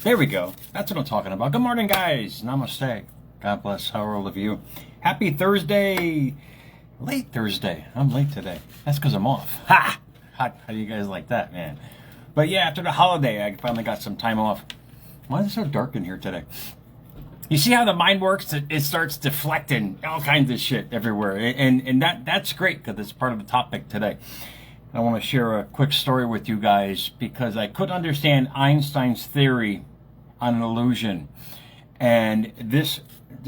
There we go. That's what I'm talking about. Good morning, guys. Namaste. God bless. How are all of you? Happy Thursday. Late Thursday. I'm late today. That's because I'm off. Ha! How do you guys like that, man? But yeah, after the holiday, I finally got some time off. Why is it so dark in here today? You see how the mind works? It starts deflecting all kinds of shit everywhere. And that's great because it's part of the topic today. I want to share a quick story with you guys because I couldn't understand Einstein's theory on an illusion. And this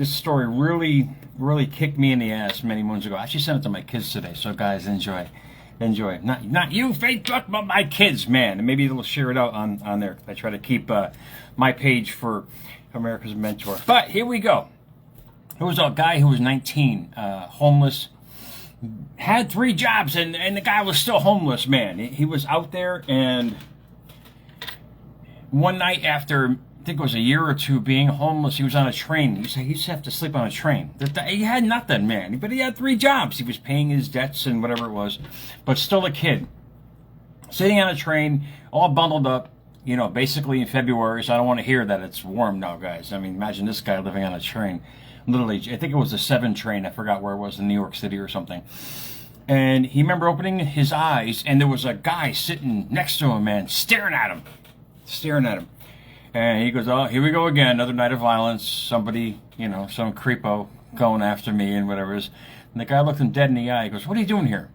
story really kicked me in the ass many moons ago. I actually sent it to my kids today, so guys, enjoy. Not you, Facebook, but my kids, man. And maybe they'll share it out on there. I try to keep my page for America's Mentor. But here we go. There was a guy who was 19, homeless, had 3 jobs, and the guy was still homeless, man. He was out there, and one night after, I think it was a year or two being homeless, he was on a train. He said he used to have to sleep on a train. He had nothing, man, but he had 3 jobs. He was paying his debts and whatever it was, but still a kid. Sitting on a train, all bundled up, you know, basically in February, so I don't want to hear that it's warm now, guys. I mean, imagine this guy living on a train. Literally, I think it was the 7 train. I forgot where it was, in New York City or something. And he remember opening his eyes, and there was a guy sitting next to him, man, staring at him. And he goes, oh, here we go again, another night of violence. Somebody, you know, some creepo going after me and whatever it is. And the guy looked him dead in the eye. He goes, what are you doing here?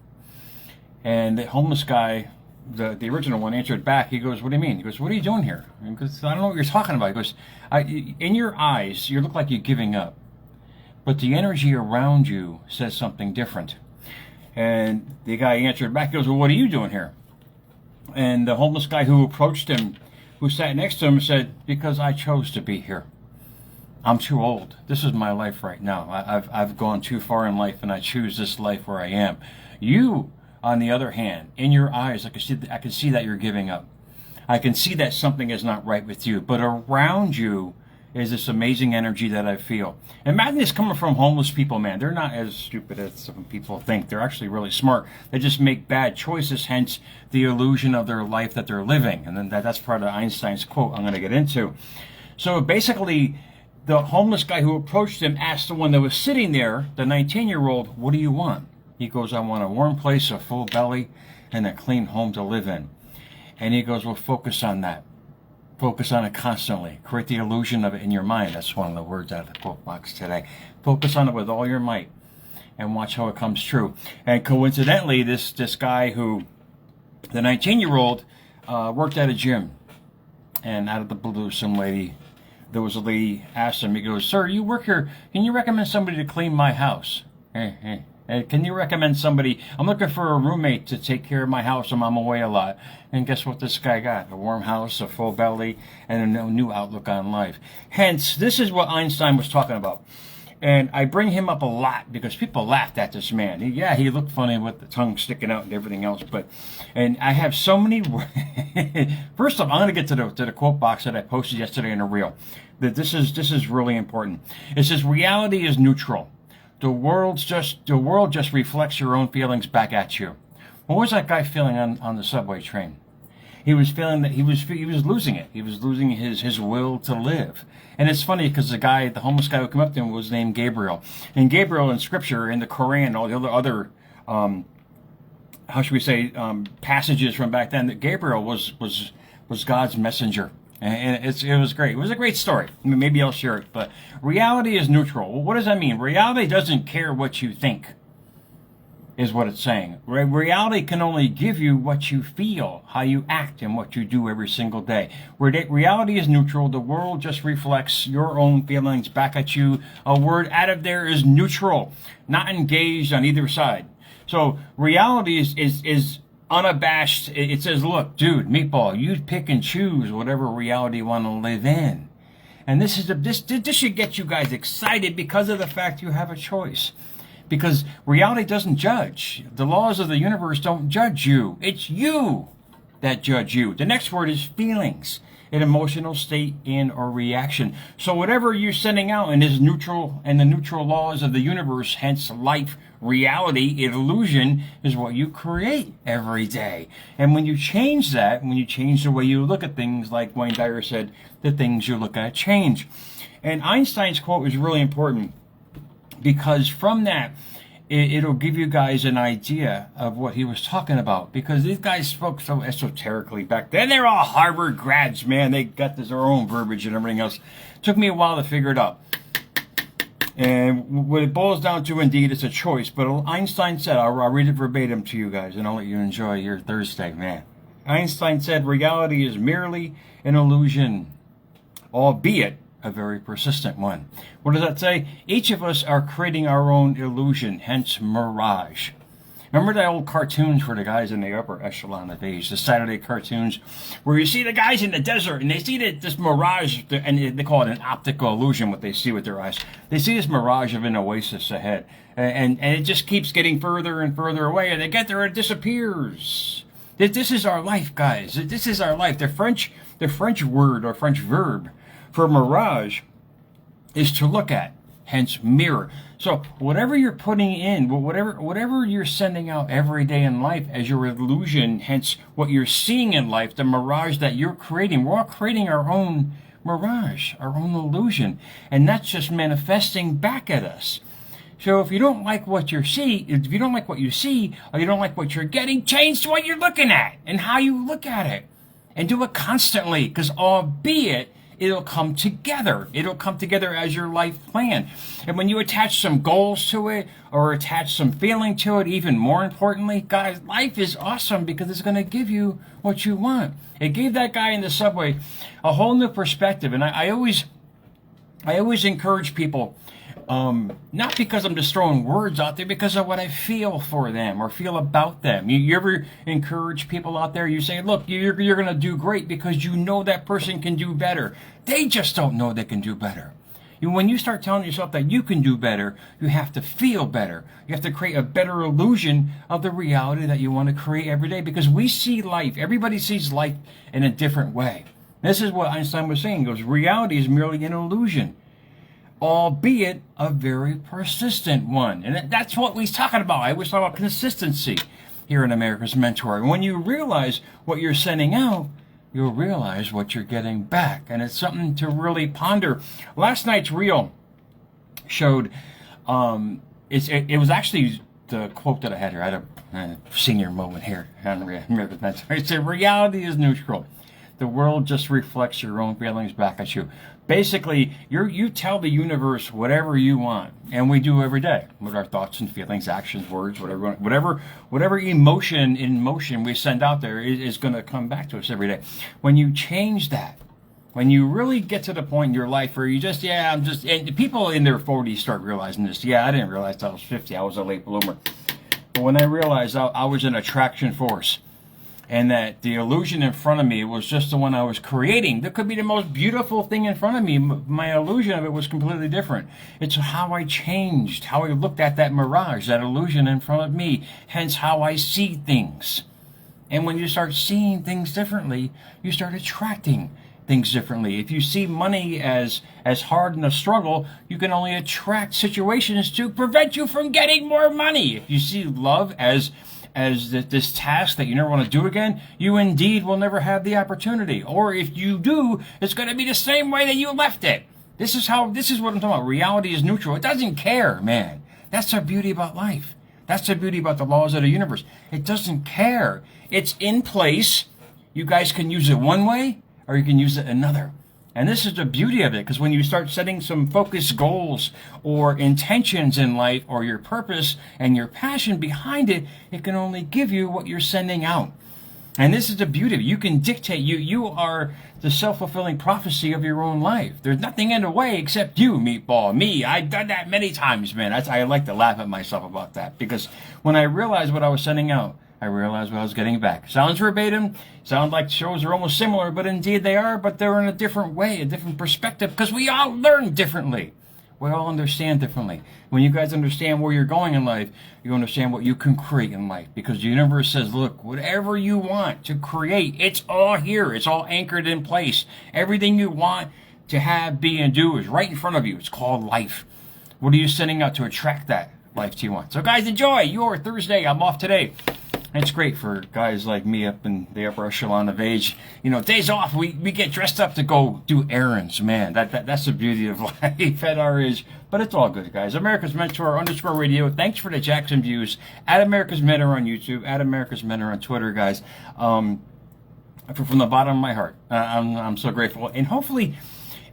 And the homeless guy, the original one, answered back. He goes, what do you mean? He goes, what are you doing here? He goes, I don't know what you're talking about. He goes, in your eyes, you look like you're giving up. But the energy around you says something different. And the guy answered back. He goes, well, what are you doing here? And the homeless guy who approached him, who sat next to him, said, because I chose to be here. I'm too old. This is my life right now. I've gone too far in life, and I choose this life where I am. You, on the other hand, in your eyes, I can see that you're giving up. I can see that something is not right with you. But around you is this amazing energy that I feel. Imagine this coming from homeless people, man. They're not as stupid as some people think. They're actually really smart. They just make bad choices, hence the illusion of their life that they're living. And then that's part of Einstein's quote I'm going to get into. So basically, the homeless guy who approached him asked the one that was sitting there, the 19-year-old, what do you want? He goes, I want a warm place, a full belly, and a clean home to live in. And he goes, well, focus on that. Focus on it constantly. Create the illusion of it in your mind. That's one of the words out of the quote box today. Focus on it with all your might and watch how it comes true. And coincidentally, this guy who, the 19-year-old, worked at a gym. And out of the blue, there was a lady asked him, he goes, sir, you work here. Can you recommend somebody to clean my house? Hey. Can you recommend somebody? I'm looking for a roommate to take care of my house. I'm away a lot. And guess what this guy got? A warm house, a full belly, and a new outlook on life. Hence, this is what Einstein was talking about. And I bring him up a lot because people laughed at this man. He looked funny with the tongue sticking out and everything else. And I have so many. First off, I'm going to get to the quote box that I posted yesterday in a reel. That this is really important. It says reality is neutral. The world just reflects your own feelings back at you. What was that guy feeling on the subway train? He was feeling that he was losing it. He was losing his will to live. And it's funny because the homeless guy who came up to him was named Gabriel. And Gabriel in Scripture, in the Quran, all the other how should we say passages from back then, that Gabriel was God's messenger. And it was great. It was a great story. I mean, maybe I'll share it. But reality is neutral. Well, what does that mean? Reality doesn't care what you think, is what it's saying. Reality can only give you what you feel, how you act, and what you do every single day. Reality is neutral. The world just reflects your own feelings back at you. A word out of there is neutral, not engaged on either side. So reality is unabashed. It says, look, dude, meatball, you pick and choose whatever reality you want to live in. And this should get you guys excited because of the fact you have a choice. Because reality doesn't judge. The laws of the universe don't judge you. It's you that judge you. The next word is feelings. an emotional state and or reaction. So whatever you're sending out in this neutral and the neutral laws of the universe, hence life, reality, illusion, is what you create every day. And when you change that, when you change the way you look at things, like Wayne Dyer said, the things you look at change. And Einstein's quote is really important, because from that, it'll give you guys an idea of what he was talking about. Because these guys spoke so esoterically back then. They're all Harvard grads, man. They got their own verbiage and everything else. It took me a while to figure it out. And what it boils down to, indeed, it's a choice. But Einstein said, I'll read it verbatim to you guys, and I'll let you enjoy your Thursday, man. Einstein said, reality is merely an illusion, albeit a very persistent one. What does that say? Each of us are creating our own illusion, hence mirage. Remember the old cartoons for the guys in the upper echelon of age, the Saturday cartoons, where you see the guys in the desert and they see this mirage, and they call it an optical illusion, what they see with their eyes. They see this mirage of an oasis ahead, and it just keeps getting further and further away, and they get there and it disappears. This is our life, guys. This is our life. The French word or French verb for mirage is to look at, hence mirror. So whatever you're putting in, whatever you're sending out every day in life as your illusion, hence what you're seeing in life, the mirage that you're creating, we're all creating our own mirage, our own illusion, and that's just manifesting back at us. So if you don't like what you see, or you don't like what you're getting, change what you're looking at and how you look at it, and do it constantly, because albeit it'll come together. It'll come together as your life plan. And when you attach some goals to it, or attach some feeling to it, even more importantly, guys, life is awesome because it's going to give you what you want. It gave that guy in the subway a whole new perspective. And I always encourage people, not because I'm just throwing words out there, because of what I feel for them or feel about them. You ever encourage people out there? You say, look, you're going to do great because you know that person can do better. They just don't know they can do better. When you start telling yourself that you can do better, you have to feel better. You have to create a better illusion of the reality that you want to create every day, because we see life. Everybody sees life in a different way. This is what Einstein was saying. He goes, reality is merely an illusion, albeit a very persistent one. And that's what he's talking about. I always talk about consistency here in America's Mentor. And when you realize what you're sending out, you'll realize what you're getting back. And it's something to really ponder. Last night's reel showed, it was actually the quote that I had here. I had a senior moment here on America's Mentor. It said, reality is neutral. The world just reflects your own feelings back at you. Basically, you tell the universe whatever you want, and we do every day with our thoughts and feelings, actions, words, whatever emotion in motion we send out there is going to come back to us every day. When you change that, when you really get to the point in your life where you just, and people in their 40s start realizing this. Yeah, I didn't realize till I was 50. I was a late bloomer. But when I realized I was an attraction force, and that the illusion in front of me was just the one I was creating. There could be the most beautiful thing in front of me. My illusion of it was completely different. It's how I changed, how I looked at that mirage, that illusion in front of me, hence how I see things. And when you start seeing things differently, you start attracting things differently. If you see money as hard in a struggle, you can only attract situations to prevent you from getting more money. If you see love as this task that you never want to do again, you indeed will never have the opportunity. Or if you do, it's going to be the same way that you left it. This is what I'm talking about. Reality is neutral. It doesn't care, man. That's the beauty about life. That's the beauty about the laws of the universe. It doesn't care. It's in place. You guys can use it one way, or you can use it another. And this is the beauty of it, because when you start setting some focused goals or intentions in life, or your purpose and your passion behind it, it can only give you what you're sending out. And this is the beauty of it. You can dictate. You are the self-fulfilling prophecy of your own life. There's nothing in the way except you, meatball. Me. I've done that many times, man. I like to laugh at myself about that, because when I realized what I was sending out, I realized what I was getting back. Sounds verbatim, sounds like shows are almost similar, but indeed they are, but they're in a different way, a different perspective, because we all learn differently. We all understand differently. When you guys understand where you're going in life, you understand what you can create in life. Because the universe says, look, whatever you want to create, it's all here. It's all anchored in place. Everything you want to have, be, and do is right in front of you. It's called life. What are you sending out to attract that life you want? So guys, enjoy your Thursday. I'm off today. It's great for guys like me up in the upper echelon of age. You know, days off, we get dressed up to go do errands. Man, that's the beauty of life at our age. But it's all good, guys. America's Mentor _radio. Thanks for the Jackson views. At America's Mentor on YouTube. At America's Mentor on Twitter, guys. From the bottom of my heart, I'm so grateful. And hopefully,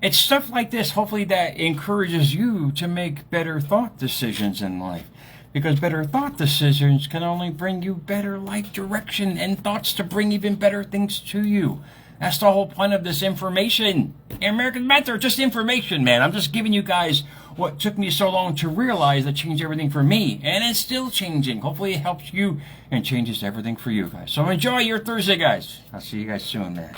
it's stuff like this, hopefully, that encourages you to make better thought decisions in life. Because better thought decisions can only bring you better life direction and thoughts to bring even better things to you. That's the whole point of this information. American Mentor, just information, man. I'm just giving you guys what took me so long to realize that changed everything for me. And it's still changing. Hopefully it helps you and changes everything for you guys. So enjoy your Thursday, guys. I'll see you guys soon, man.